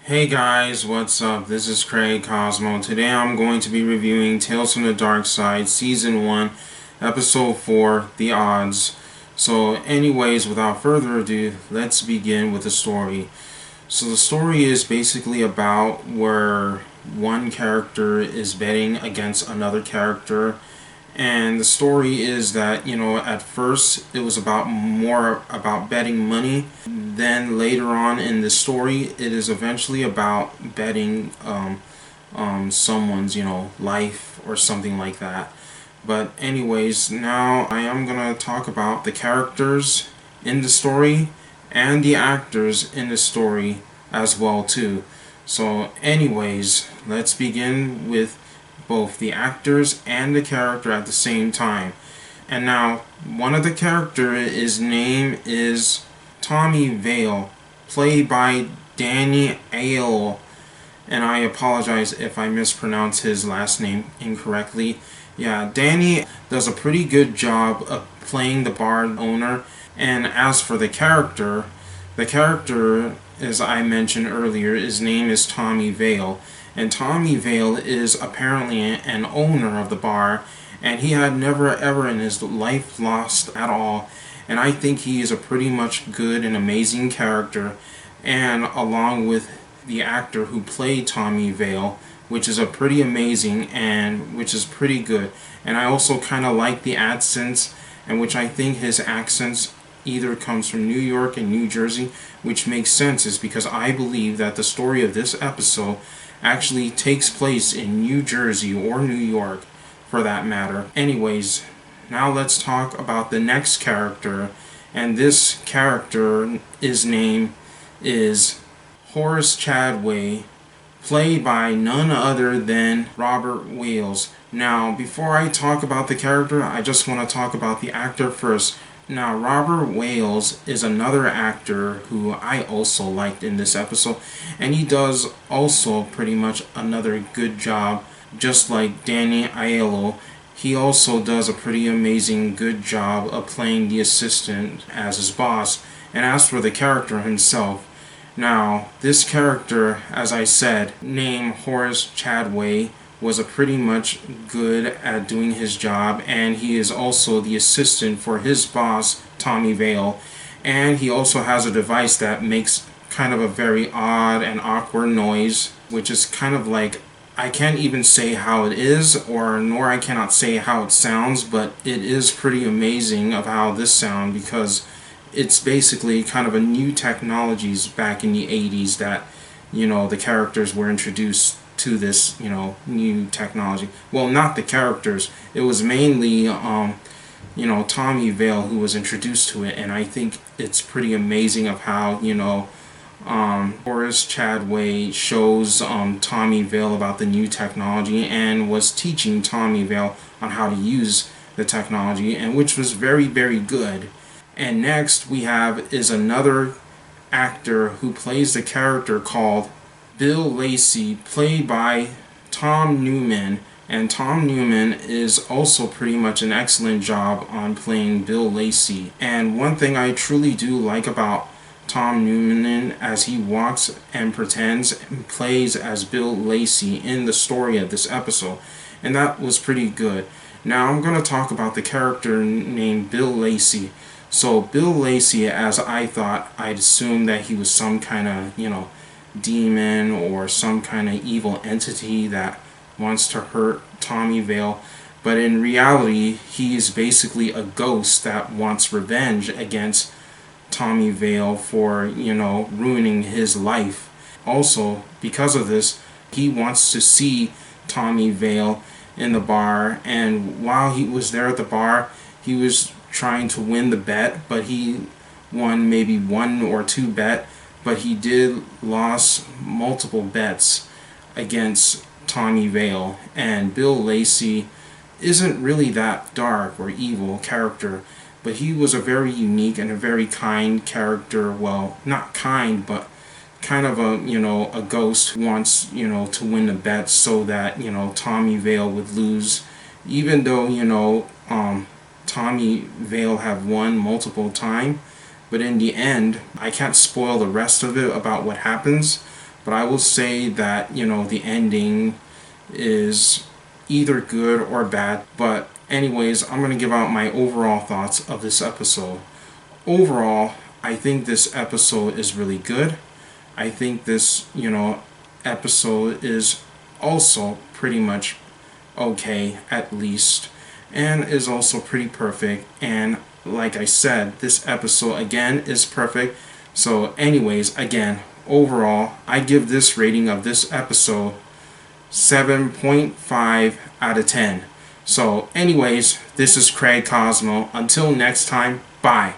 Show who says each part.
Speaker 1: Hey guys, what's up? This is Craig Cosmo. Today I'm going to be reviewing Tales from the Darkside Season 1, Episode 4, The Odds. So anyways, without further ado, let's begin with the story. So the story is basically about where one character is betting against another character, and the story is that, at first it was about more about betting money. Then later on in the story, it is eventually about betting someone's, life or something like that. But anyways, now I am going to talk about the characters in the story and the actors in the story as well too. So anyways, let's begin with both the actors and the character at the same time. And now, one of the character, his name is Tommy Vale, played by Danny Aiello. And I apologize if I mispronounce his last name incorrectly. Yeah, Danny does a pretty good job of playing the bar owner. And as for the character, as I mentioned earlier, his name is Tommy Vale. And Tommy Vale is apparently an owner of the bar, and he had never ever in his life lost at all. And I think he is a pretty much good and amazing character, and along with the actor who played Tommy Vale, which is a pretty amazing and which is pretty good. And I also kind of like the accents, and which I think his accents either comes from New York and New Jersey, which makes sense is because I believe that the story of this episode actually takes place in New Jersey or New York for that matter. Anyways, now let's talk about the next character, and this character, his name is Horace Chadway, played by none other than Robert Wales. Now, before I talk about the character, I just want to talk about the actor first. Now, Robert Wales is another actor who I also liked in this episode, and he does also pretty much another good job, just like Danny Aiello. He also does a pretty amazing good job of playing the assistant as his boss. And as for the character himself, now, this character, as I said, named Horace Chadway, was a pretty much good at doing his job, and he is also the assistant for his boss, Tommy Vale. And he also has a device that makes kind of a very odd and awkward noise, which is kind of like, I can't even say how it is, or nor I cannot say how it sounds, but it is pretty amazing of how this sounds, because it's basically kind of a new technologies back in the 80s that, the characters were introduced to this, new technology. Well, not the characters. It was mainly, Tommy Vale who was introduced to it, and I think it's pretty amazing of how, Horace Chadway shows Tommy Vale about the new technology and was teaching Tommy Vale on how to use the technology, and which was very, very good. And next we have is another actor who plays the character called Bill Lacey, played by Tom Newman. And Tom Newman is also pretty much an excellent job on playing Bill Lacey. And one thing I truly do like about Tom Newman as he walks and pretends and plays as Bill Lacey in the story of this episode. And that was pretty good. Now I'm going to talk about the character named Bill Lacey. So Bill Lacey, as I thought, I'd assume that he was some kind of, demon or some kind of evil entity that wants to hurt Tommy Vale. But in reality, he is basically a ghost that wants revenge against Tommy Vale for, ruining his life. Also, because of this, he wants to see Tommy Vale in the bar, and while he was there at the bar, he was trying to win the bet, but he won maybe one or two bet, but he did lost multiple bets against Tommy Vale. And Bill Lacey isn't really that dark or evil character, but he was a very unique and a very kind character. Well, not kind, but kind of a ghost who wants, to win the bet so that, Tommy Vale would lose, even though, Tommy Vale have won multiple times. But in the end, I can't spoil the rest of it about what happens, but I will say that, the ending is either good or bad. But anyways, I'm going to give out my overall thoughts of this episode. Overall, I think this episode is really good. I think this, episode is also pretty much okay, at least, and is also pretty perfect. And like I said, this episode again is perfect. So anyways, again, overall, I give this rating of this episode 7.5 out of 10. So anyways, this is Craig Cosmo. Until next time, bye.